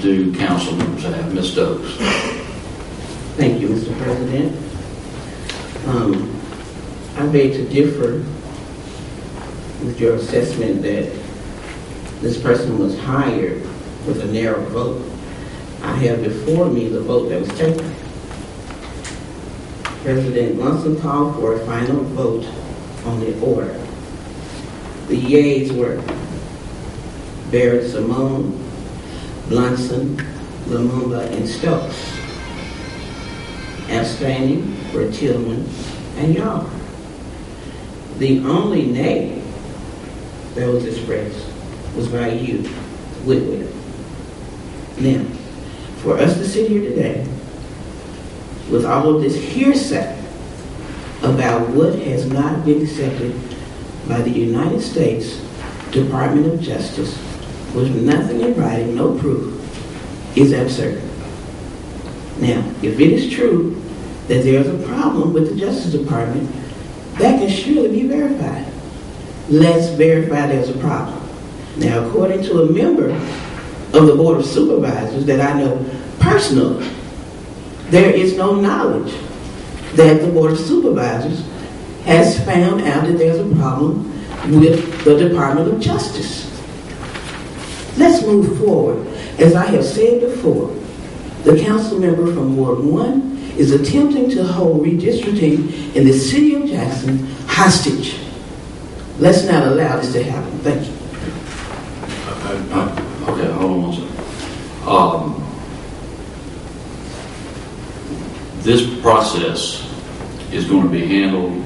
Do council members have? Ms. Stokes? Thank you, Mr. President. I beg to differ with your assessment that this person was hired with a narrow vote. I have before me the vote that was taken. President Munson called for a final vote on the order. The yeas were Barrett, Simone, Blunson, Lumumba, and Stokes. Abstaining were Tillman and Yarborough. The only nay that was expressed was by you, Whitwell. Now, for us to sit here today with all of this hearsay about what has not been accepted by the United States Department of Justice with nothing in writing, no proof, is absurd. Now, if it is true that there's a problem with the Justice Department, that can surely be verified. Let's verify there's a problem. Now, according to a member of the Board of Supervisors that I know personally, there is no knowledge that the Board of Supervisors has found out that there's a problem with the Department of Justice. Let's move forward. As I have said before, the council member from Ward 1 is attempting to hold redistricting in the city of Jackson hostage. Let's not allow this to happen. Thank you. Okay, hold on one second. This process is going to be handled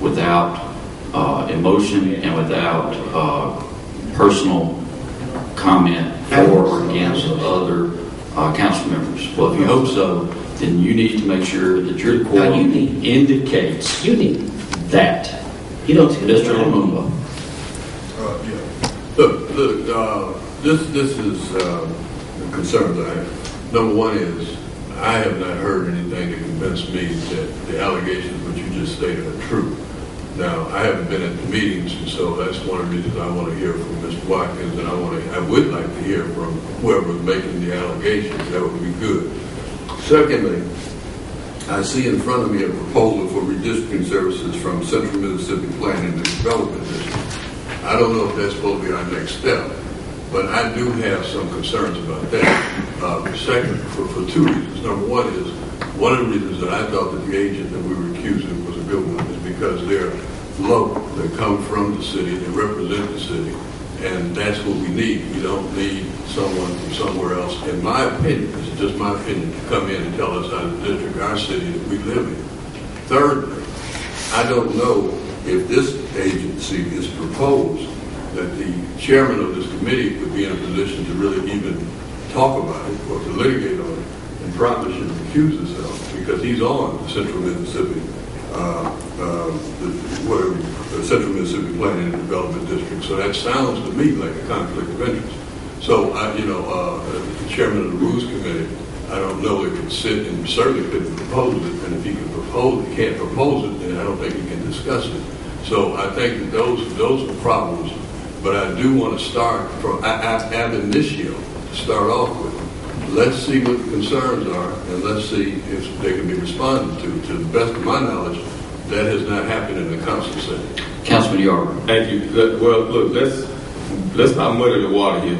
without emotion and without personal comment for or against other council members. Well, if you hope so, then you need to make sure that your quorum indicates that. You don't tell Mr. Lumumba. Yeah. Look. This is the concerns I have. Number one is I have not heard anything to convince me that the allegations which you just stated are true. Now, I haven't been at the meetings, and so that's one of the reasons I want to hear from Mr. Watkins, and I would like to hear from whoever is making the allegations. That would be good. Secondly, I see in front of me a proposal for redistricting services from Central Mississippi Planning and Development District. I don't know if that's supposed to be our next step, but I do have some concerns about that. Second, for two reasons. Number one is, one of the reasons that I thought that the agent that we were accusing was a good one is because they're local. They come from the city, they represent the city, and that's what we need. We don't need someone from somewhere else, in my opinion, this is just my opinion, to come in and tell us how to district our city that we live in. Thirdly, I don't know if this agency is proposed that the chairman of this committee would be in a position to really even talk about it or to litigate on it, and probably should recuse himself because he's on the Central Mississippi, the Central Mississippi Planning and Development District. So that sounds to me like a conflict of interest. So, the chairman of the Rules Committee, I don't know if he could sit and certainly couldn't propose it, and if he can't propose it, then I don't think he can discuss it. So I think that those are problems, but I do want to start from ab initio, to start off with. Let's see what the concerns are, and let's see if they can be responded to. To the best of my knowledge, that has not happened in the council setting. Councilman Yarborough. Thank you. Well, look, let's not muddy the water here.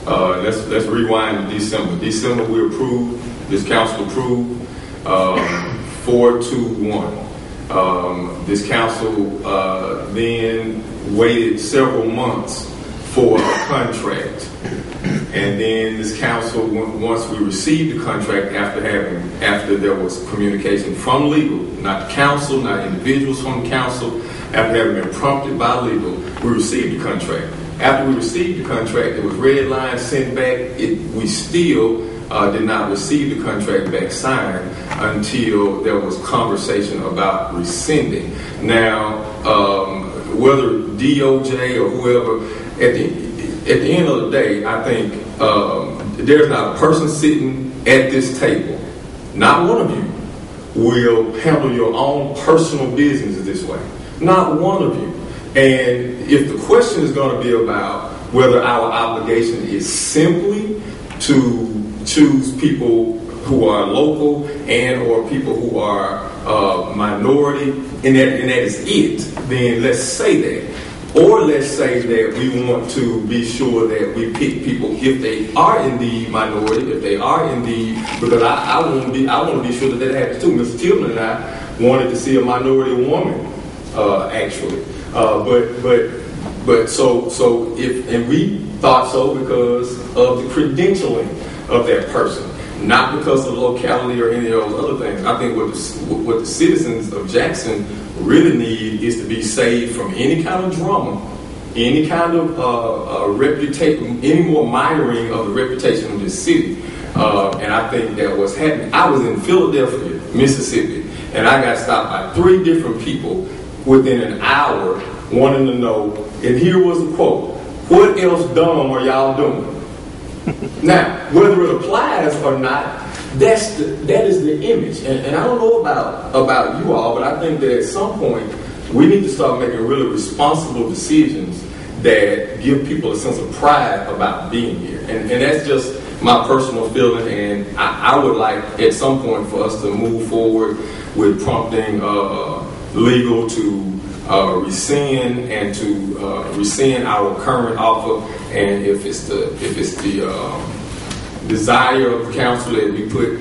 Let's rewind to December. December we approved, this council approved 4-2-1. This council then waited several months for a contract. And then this council, once we received the contract after there was communication from legal, not council, not individuals from council, after having been prompted by legal, we received the contract. After we received the contract, it was red line sent back. We still did not receive the contract back signed until there was conversation about rescinding. Now, whether DOJ or whoever, at the end of the day, I think there's not a person sitting at this table, not one of you, will handle your own personal business this way. Not one of you. And if the question is going to be about whether our obligation is simply to choose people who are local and or people who are minority, and that is it, then let's say that. Or let's say that we want to be sure that we pick people if they are indeed minority, if they are indeed, because I want to be sure that happens too. Mr. Tillman and I wanted to see a minority woman, actually, but so if, and we thought so because of the credentialing of that person, not because of the locality or any of those other things. I think what the citizens of Jackson really need is to be saved from any kind of drama, any kind of reputation, any more miring of the reputation of this city. And I think that what's happening. I was in Philadelphia, Mississippi, and I got stopped by 3 different people within an hour wanting to know, and here was the quote, "What else dumb are y'all doing?" Now, whether it applies or not, that is the image. And I don't know about you all, but I think that at some point we need to start making really responsible decisions that give people a sense of pride about being here. And that's just my personal feeling. And I would like at some point for us to move forward with prompting legal to rescind and to rescind our current offer. And if it's the desire of the council that we put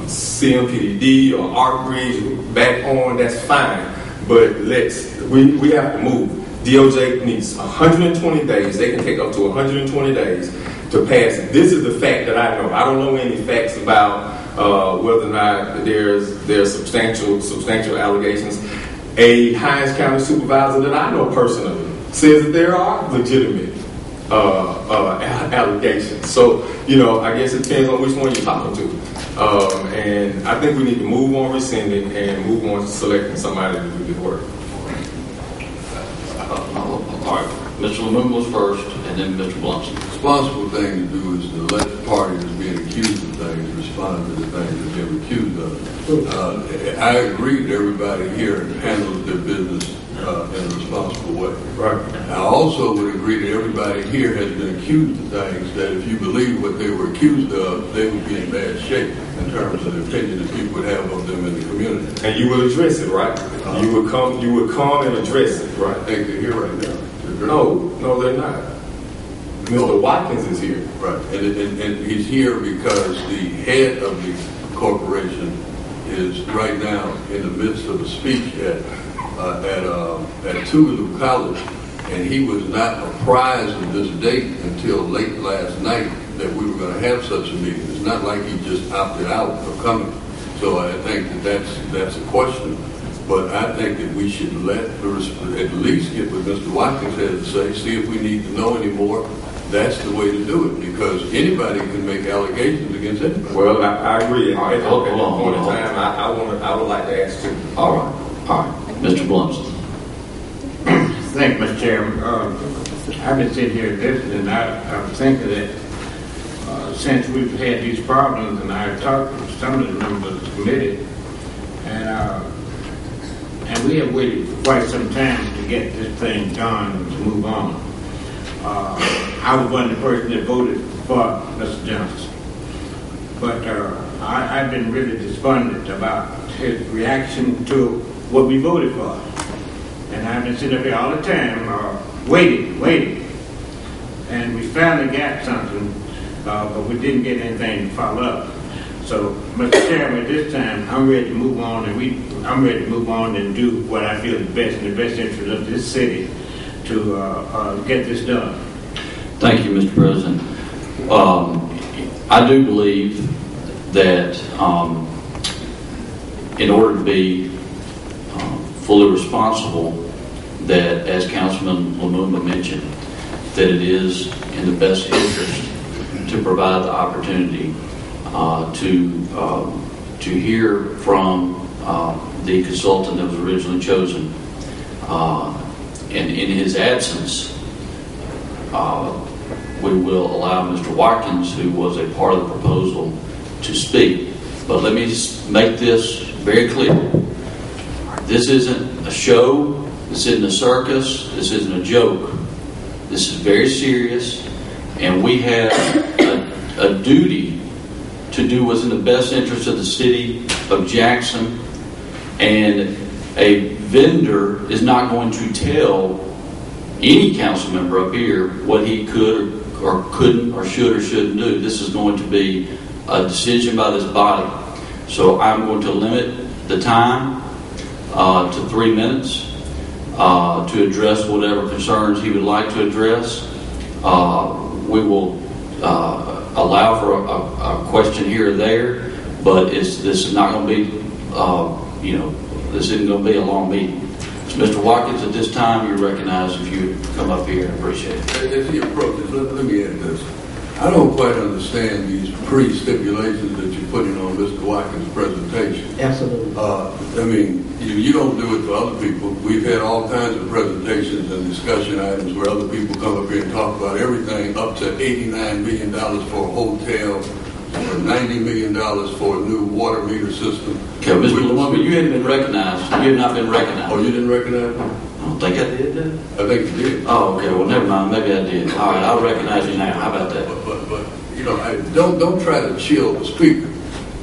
CMPDD or Art Bridge back on, that's fine. But we have to move. DOJ needs 120 days. They can take up to 120 days to pass it. This is the fact that I know. I don't know any facts about whether or not there's substantial allegations. A Hinds County supervisor that I know personally says that there are legitimate allegations. So, I guess it depends on which one you're talking to. And I think we need to move on rescinding and move on to selecting somebody to do the work. All right, Mr. Lumumba was first, and then Mr. Blumson. The responsible thing to do is to let the party that's being accused of things respond to the things that they're accused of. I agree that everybody here handles their business in a responsible way. Right. I also would agree that everybody here has been accused of things that if you believe what they were accused of, they would be in bad shape in terms of the opinion that people would have of them in the community. And you will address it, right? You would come and address it, right? I think they're here right now. No, they're not. Mr. Watkins is here. Right, and he's here because the head of the corporation is right now in the midst of a speech at M2U00318, College, and he was not apprised of this date until late last night that we were going to have such a meeting. It's not like he just opted out of coming. So I think that's a question. But I think that we should at least get what Mr. Watkins had to say, see if we need to know any more. That's the way to do it, because anybody can make allegations against anybody. Well, I agree. All right, hold on. I would like to ask too. All right, Mr. Blumson. Thank you, Mr. Chairman. I've been sitting here listening. I'm thinking that since we've had these problems, and I've talked to some of the members of the committee, and we have waited for quite some time to get this thing done and to move on. I was one of the persons that voted for Mr. Johnson. But I've been really despondent about his reaction to what we voted for. And I've been sitting up here all the time, waiting. And we finally got something, but we didn't get anything to follow up. So, Mr. Chairman, this time I'm ready to move on, and I'm ready to move on and do what I feel is best in the best interest of this city to get this done. Thank you, Mr. President. I do believe that in order to be fully responsible, that as Councilman Lumumba mentioned, that it is in the best interest to provide the opportunity to hear from the consultant that was originally chosen. And in his absence, we will allow Mr. Watkins, who was a part of the proposal, to speak. But let me just make this very clear. This isn't a show. This isn't a circus. This isn't a joke. This is very serious, and we have a duty to do what's in the best interest of the city of Jackson, and a vendor is not going to tell any council member up here what he could or couldn't or should or shouldn't do. This is going to be a decision by this body. So I'm going to limit the time to 3 minutes to address whatever concerns he would like to address. We will allow for a question here or there, but this is not going to be, this isn't going to be a long meeting. So Mr. Watkins, at this time, you're recognized if you come up here. I appreciate it. As he approaches, let me add this. I don't quite understand these pre-stipulations that you're putting on Mr. Watkins' presentation. Absolutely. I mean, you don't do it for other people. We've had all kinds of presentations and discussion items where other people come up here and talk about everything up to $89 million for a hotel, or $90 million for a new water meter system. Okay, Mr. Lumumba, you hadn't been recognized. You have not been recognized. Oh, you didn't recognize me? I don't think I did, did I? I think you did. Oh, okay. Well, never mind. Maybe I did. All right, I'll recognize you now. How about that? But don't try to chill the speaker,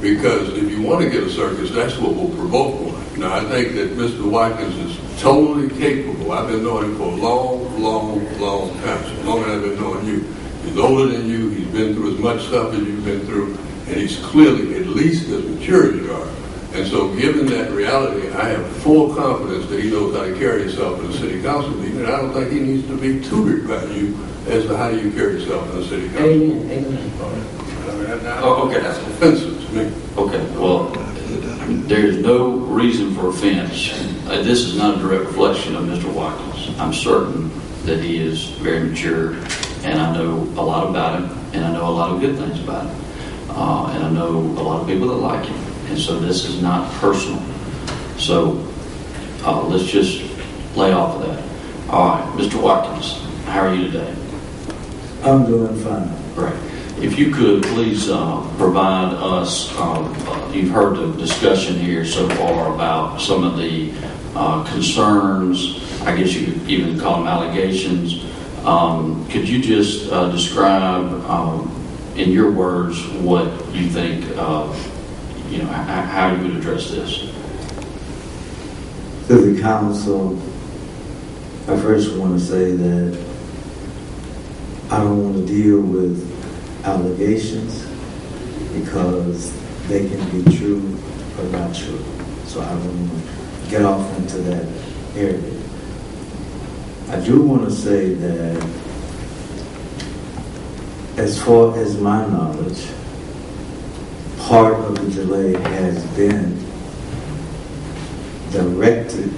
because if you want to get a circus, that's what will provoke one. Now, I think that Mr. Watkins is totally capable. I've been knowing him for a long time, so long as I've been knowing you. He's older than you. He's been through as much stuff as you've been through, and he's clearly at least as mature as you are. And so, given that reality, I have full confidence that he knows how to carry himself in a city council meeting, and I don't think he needs to be tutored by you as to how do you carry yourself in a city council meeting. Amen. Okay. That's offensive to me. Okay. Well, there's no reason for offense. This is not a direct reflection of Mr. Watkins. I'm certain that he is very mature, and I know a lot about him, and I know a lot of good things about him, and I know a lot of people that like him. And so this is not personal. So let's just lay off of that. All right, Mr. Watkins, how are you today? I'm doing fine. Great. If you could please provide us, you've heard the discussion here so far about some of the concerns, I guess you could even call them allegations. Could you just describe in your words what you think, how you would address this? To the council, I first want to say that I don't want to deal with allegations because they can be true or not true. So I don't want to get off into that area. I do want to say that as far as my knowledge, part of the delay has been directed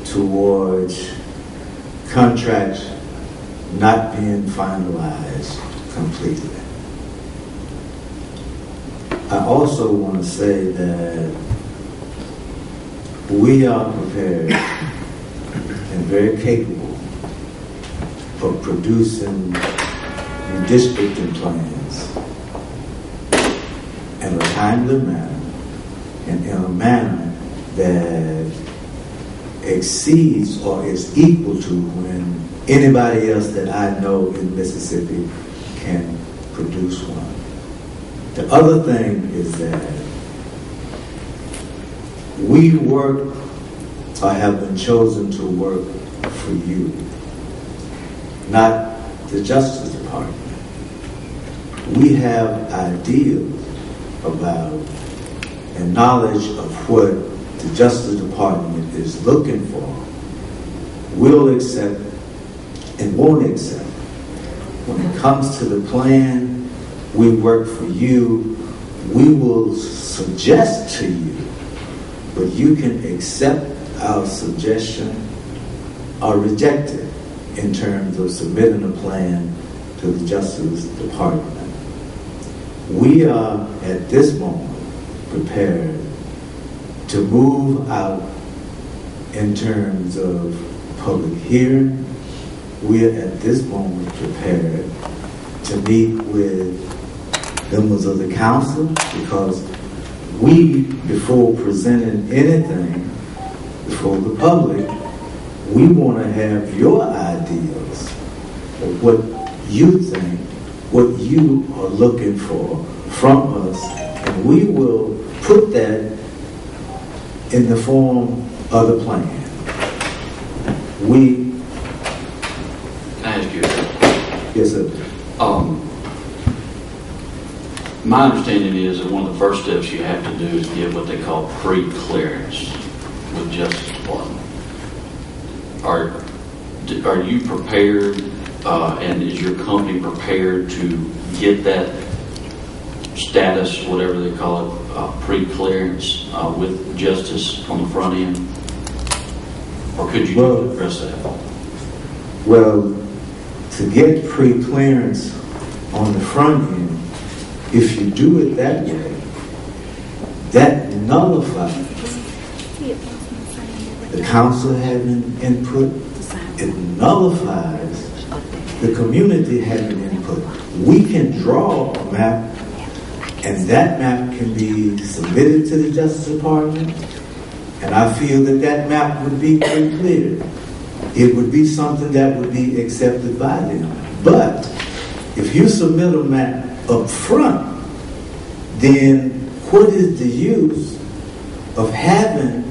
towards contracts not being finalized completely. I also want to say that we are prepared and very capable of producing redistricting plans in a timely manner and in a manner that exceeds or is equal to when anybody else that I know in Mississippi can produce one. The other thing is that we work or have been chosen to work for you, not the Justice Department. We have ideas about and knowledge of what the Justice Department is looking for, will accept and won't accept. When it comes to the plan, we work for you. We will suggest to you, but you can accept our suggestion or reject it in terms of submitting a plan to the Justice Department. We are at this moment prepared to move out in terms of public hearing. We are at this moment prepared to meet with members of the council because we, before presenting anything before the public, we want to have your ideas what you think, what you are looking for from us, and we will put that in the form of the plan. Can I ask you? Yes, sir. My understanding is that one of the first steps you have to do is get what they call pre-clearance with Justice Department. Are you prepared, and is your company prepared to get that status, whatever they call it, pre-clearance with Justice on the front end? Or could you address that? Well, to get pre-clearance on the front end, if you do it that way, that nullifies the council having input. It nullifies the community having input. We can draw a map, and that map can be submitted to the Justice Department, and I feel that that map would be pretty clear. It would be something that would be accepted by them. But if you submit a map up front, then what is the use of having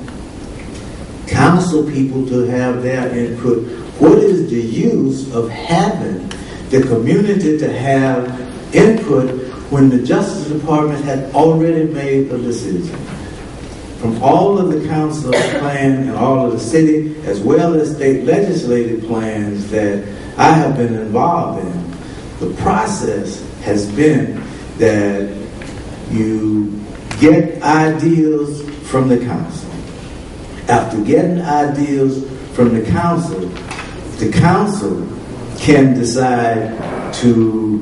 council people to have their input? What is the use of having the community to have input when the Justice Department had already made a decision? From all of the council plan and all of the city, as well as state legislative plans that I have been involved in, the process has been that you get ideas from the council. After getting ideas from the council can decide to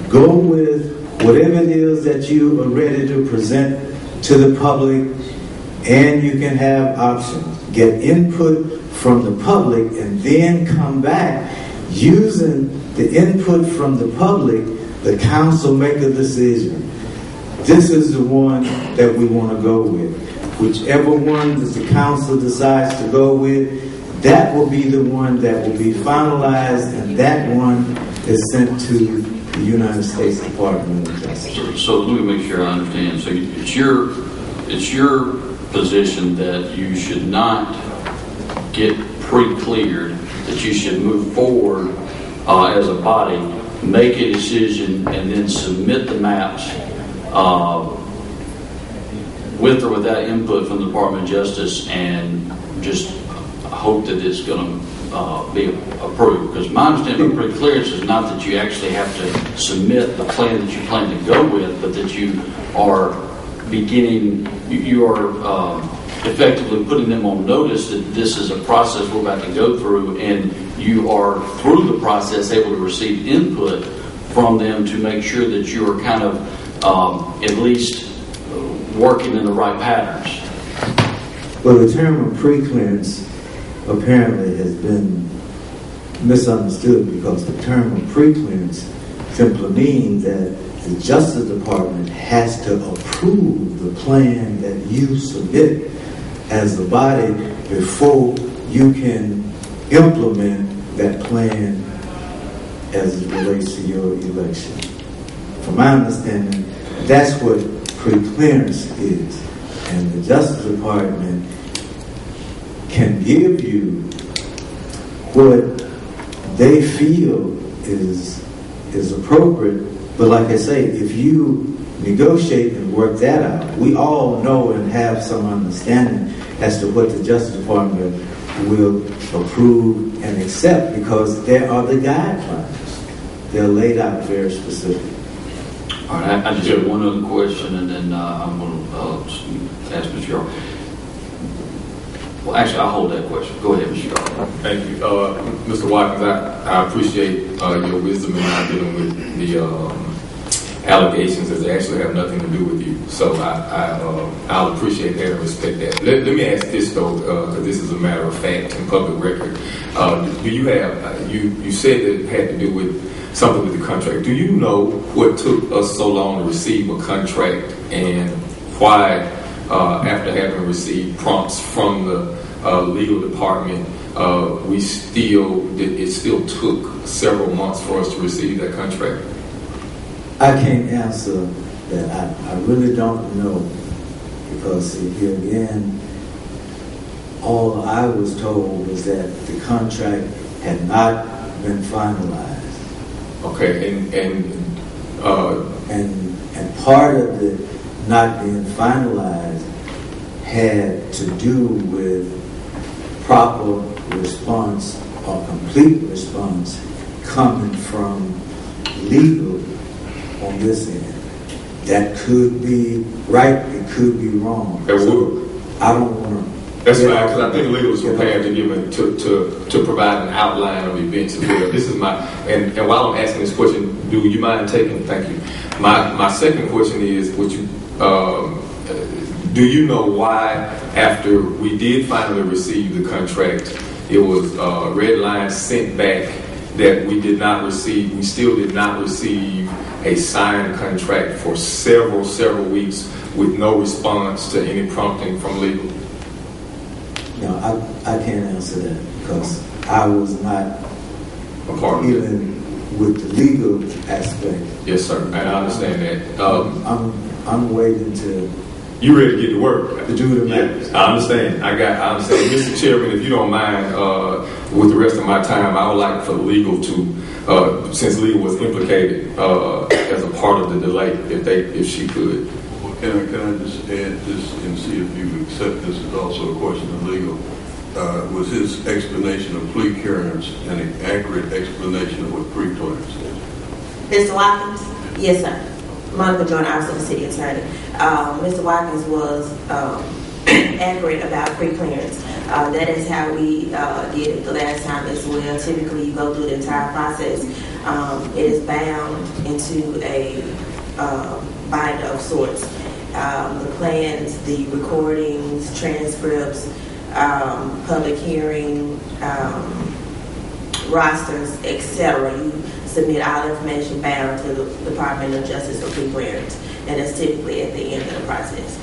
go with whatever it is that you are ready to present to the public, and you can have options. Get input from the public and then come back using the input from the public, the council make a decision. This is the one that we want to go with. Whichever one that the council decides to go with, that will be the one that will be finalized, and that one is sent to the United States Department of Justice. So let me make sure I understand. So it's your position that you should not get pre-cleared, that you should move forward as a body, make a decision, and then submit the maps with or without input from the Department of Justice, and just hope that it's going to be approved. Because my understanding of pre-clearance is not that you actually have to submit the plan that you plan to go with, but that you are you are effectively putting them on notice that this is a process we're about to go through, and you are, through the process, able to receive input from them to make sure that you are kind of at least working in the right patterns. Well, the term of pre-clearance apparently has been misunderstood, because the term of pre-clearance simply means that the Justice Department has to approve the plan that you submit as a body before you can implement that plan as it relates to your election. From my understanding, that's what pre-clearance is. And the Justice Department can give you what they feel is appropriate. But like I say, if you negotiate and work that out, we all know and have some understanding as to what the Justice Department will approve and accept, because there are the guidelines. They're laid out very specific. All right, I just have one other question, and then I'm going to ask Mr. Yarl. Well, actually, I'll hold that question. Go ahead, Mr. Yarl. Thank you. Mr. Watkins, I appreciate your wisdom in not dealing with the allegations, as they actually have nothing to do with you. So I'll appreciate that and respect that. Let me ask this, though, because this is a matter of fact and public record. Do you have, you said that it had to do with something with the contract. Do you know what took us so long to receive a contract, and why, after having received prompts from the legal department, it still took several months for us to receive that contract? I can't answer that. I really don't know, because here again, all I was told was that the contract had not been finalized. Okay, and part of the not being finalized had to do with proper response or complete response coming from legal on this end. That could be right, it could be wrong. So I don't want to. That's fine, because I think legal is prepared to provide an outline of events as well. This is and while I'm asking this question, do you mind taking? Thank you. My second question is, do you know why, after we did finally receive the contract, it was red line sent back that we still did not receive a signed contract for several weeks with no response to any prompting from legal? No, I can't answer that, because I was not a part of even with the legal aspect. Yes, sir, and I understand that. I'm waiting to. You ready to get to work? To do the math. Yeah, I understand. I understand. Mr. Chairman, if you don't mind, with the rest of my time, I would like for legal to, since legal was implicated as a part of the delay, if she could. Well, can I just add this and see if you accept this as also a question of legal? Was his explanation of plea clearance an accurate explanation of what pre-clearance is? Mr. Watkins? Yes, sir. Monica Jordan, Office of the City Attorney. Mr. Watkins was accurate about pre-clearance. That is how we did it the last time as well. Typically, you go through the entire process. It is bound into a binder of sorts. The plans, the recordings, transcripts, public hearing, rosters, etc. You submit all information bound to the Department of Justice for pre-clearance, and that's typically at the end of the process.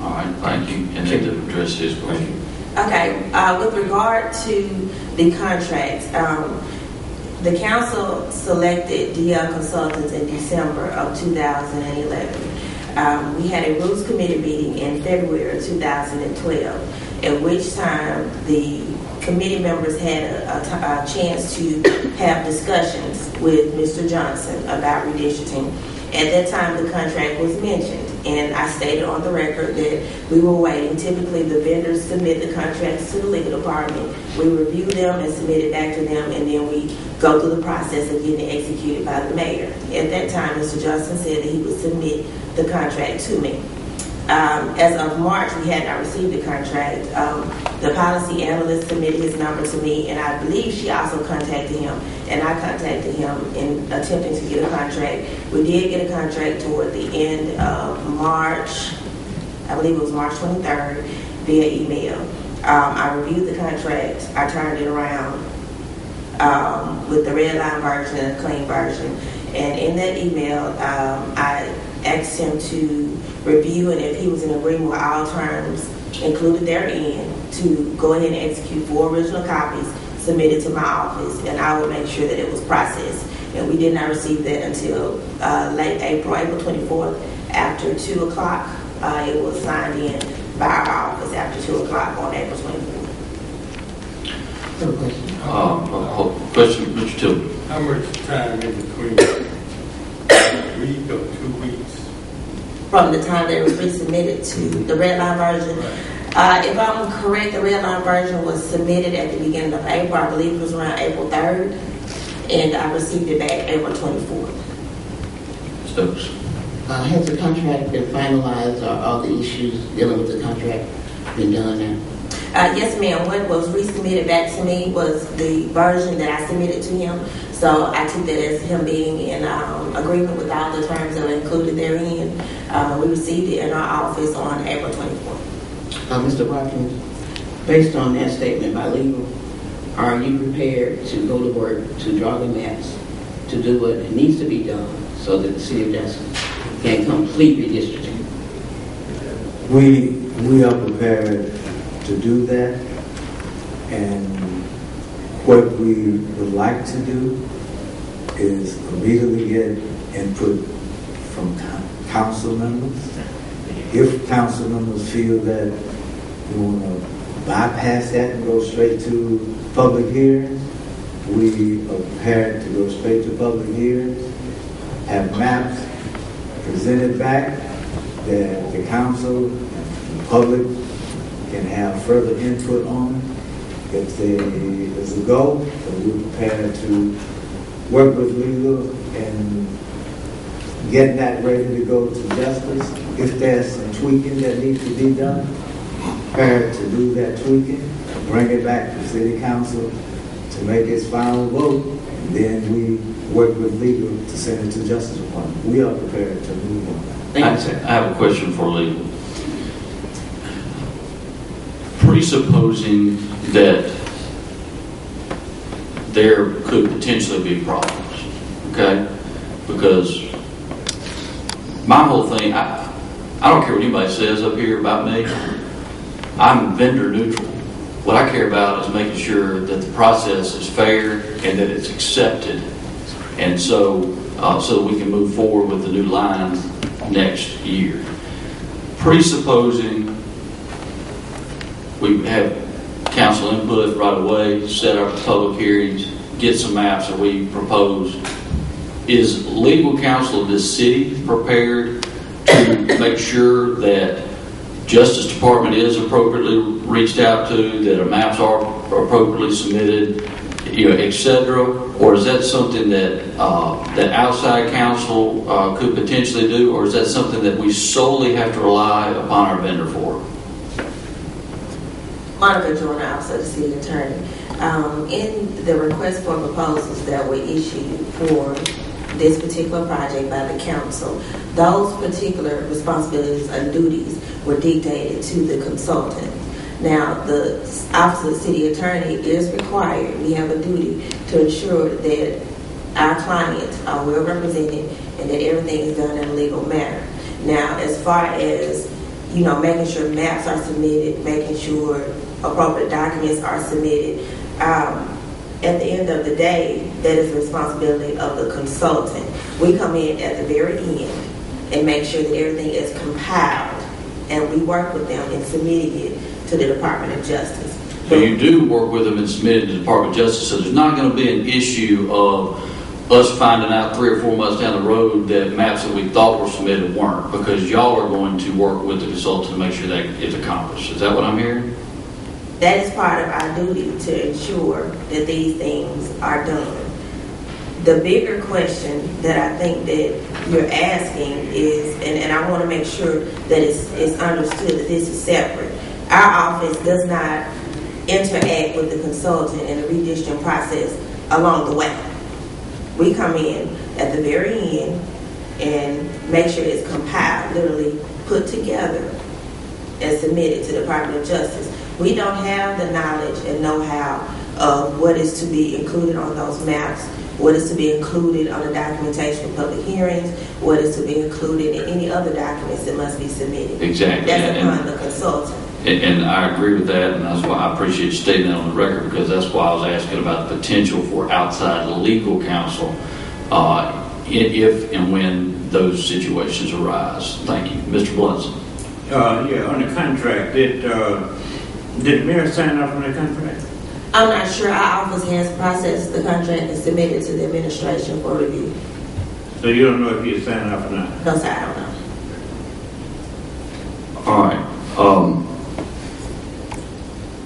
All right, thank you. And then to address his question. Okay, with regard to the contracts, the council selected DL Consultants in December of 2011. We had a Rules Committee meeting in February of 2012, at which time the committee members had a chance to have discussions with Mr. Johnson about redistricting. At that time, the contract was mentioned, and I stated on the record that we were waiting. Typically, the vendors submit the contracts to the legal department. We review them and submit it back to them, and then we go through the process of getting it executed by the mayor. At that time, Mr. Johnson said that he would submit the contract to me. As of March, we had not received the contract. The policy analyst submitted his number to me, and I believe she also contacted him, and I contacted him in attempting to get a contract. We did get a contract toward the end of March. I believe it was March 23rd via email. I reviewed the contract. I turned it around with the red line version and the clean version. And in that email, I asked him to review, and if he was in agreement with all terms included therein, to go ahead and execute 4 original copies submitted to my office, and I would make sure that it was processed. And we did not receive that until late April 24th, after 2 o'clock. It was signed in by our office after 2 o'clock on April 24th. Question, Mr. Tillman. How much time in between? A week or 2 weeks? From the time that it was resubmitted to the red line version. If I'm correct, the red line version was submitted at the beginning of April. I believe it was around April 3rd, and I received it back April 24th. Stokes. Has the contract been finalized, or all the issues dealing with the contract been done now? Yes, ma'am. What was resubmitted back to me was the version that I submitted to him. So I took that as him being in agreement with all the terms that were included therein. We received it in our office on April 24th. Mr. Watkins, based on that statement by legal, are you prepared to go to work to draw the maps, to do what needs to be done so that the city of Jackson can complete redistricting? We are prepared to do that. And what we would like to do is immediately get input from council members. If council members feel that we want to bypass that and go straight to public hearings, we are prepared to go straight to public hearings, have maps presented back that the council and the public can have further input on. If there is a goal, then we're prepared to work with legal and get that ready to go to justice. If there's some tweaking that needs to be done, prepared to do that tweaking, bring it back to city council to make its final vote, and then we work with legal to send it to justice department. We are prepared to move on that. I have a question for legal. Presupposing that there could potentially be problems, okay? Because my whole thing, I don't care what anybody says up here about me. I'm vendor neutral. What I care about is making sure that the process is fair and that it's accepted, and so that we can move forward with the new line next year. Presupposing we have council input right away, set up public hearings, get some maps that we propose. Is legal counsel of this city prepared to make sure that Justice Department is appropriately reached out to, that our maps are appropriately submitted, etc.? Or is that something that that outside counsel could potentially do, or is that something that we solely have to rely upon our vendor for? Monica Jordan, Office of the City Attorney. In the request for proposals that were issued for this particular project by the council, those particular responsibilities and duties were dictated to the consultant. Now, the Office of the City Attorney is required, we have a duty to ensure that our clients are well represented and that everything is done in a legal manner. Now, as far as, making sure maps are submitted, making sure appropriate documents are submitted, at the end of the day, that is the responsibility of the consultant. We come in at the very end and make sure that everything is compiled, and we work with them in submitting it to the Department of Justice. So you do work with them and submit it to the Department of Justice, so there's not going to be an issue of us finding out 3 or 4 months down the road that maps that we thought were submitted weren't, because y'all are going to work with the consultant to make sure that it's accomplished. Is that what I'm hearing? That is part of our duty to ensure that these things are done. The bigger question that I think that you're asking is, and I want to make sure that it's understood that this is separate. Our office does not interact with the consultant in the redistricting process along the way. We come in at the very end and make sure it's compiled, literally put together and submitted to the Department of Justice. We don't have the knowledge and know-how of what is to be included on those maps, what is to be included on the documentation for public hearings, what is to be included in any other documents that must be submitted. Exactly. That's upon the consultant. And I agree with that, and that's why I appreciate you stating that on the record, because that's why I was asking about the potential for outside legal counsel if and when those situations arise. Thank you. Mr. Blunson. On the contract, did the mayor sign off on the contract? I'm not sure. Our office has processed the contract and submitted to the administration for review. So you don't know if he signed off or not? No, sir, I don't know. All right.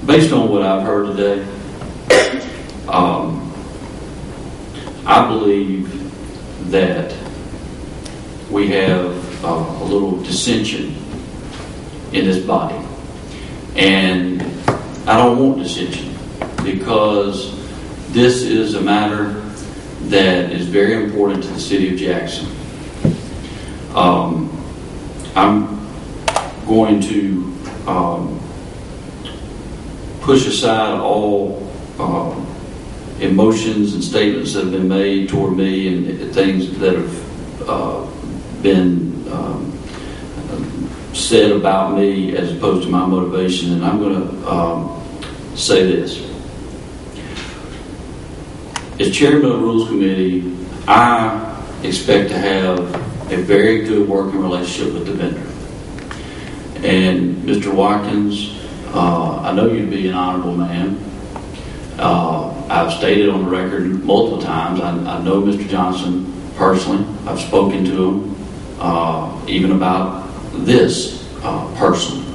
Based on what I've heard today, I believe that we have a little dissension in this body. And I don't want dissension, because this is a matter that is very important to the city of Jackson. I'm going to push aside all emotions and statements that have been made toward me and things that have been said about me as opposed to my motivation. And I'm going to say this. as chairman of the Rules Committee, I expect to have a very good working relationship with the vendor. And Mr. Watkins, I know you to be an honorable man. I've stated on the record multiple times, I know Mr. Johnson personally. I've spoken to him even about this personally.